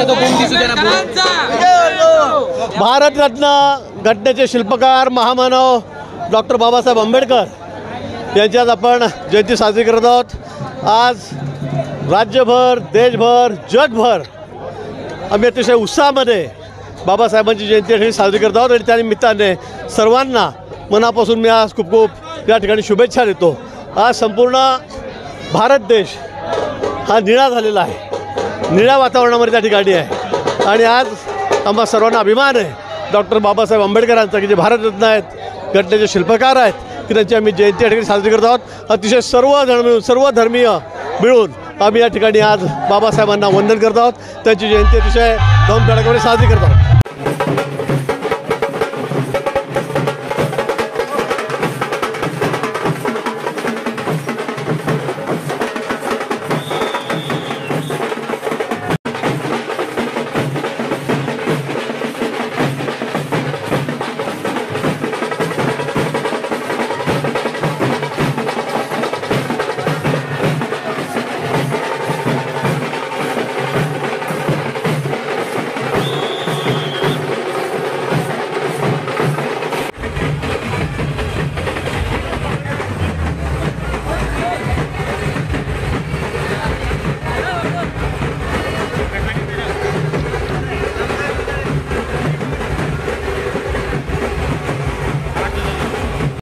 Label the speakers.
Speaker 1: तो कोण दिसू दे ना.
Speaker 2: भारतरत्न घटनेचे शिल्पकार महामानव डॉक्टर बाबासाहेब आंबेडकर यांची आज आपण जयंती साजरी करत आहोत. आज राज्यभर, देशभर, जगभर आम्ही अतिशय उत्साहामध्ये बाबासाहेबांची जयंती साजरी करत आहोत आणि त्यानिमित्ताने सर्वांना मनापासून मी आज खूप खूप या ठिकाणी शुभेच्छा देतो. आज संपूर्ण भारत देश हा निळा झालेला आहे, निळ्या वातावरणामध्ये त्या ठिकाणी आहे आणि आज आम्हा सर्वांना अभिमान आहे डॉक्टर बाबासाहेब आंबेडकरांचा की जे भारतरत्न आहेत, घटनेचे शिल्पकार आहेत, की त्यांची आम्ही जयंती या ठिकाणी साजरी करत आहोत. अतिशय सर्व धर्मीय मिळून आम्ही या ठिकाणी आज बाबासाहेबांना वंदन करत आहोत. त्यांची जयंती अतिशय धूमधडाक्याने साजरी करत आहोत.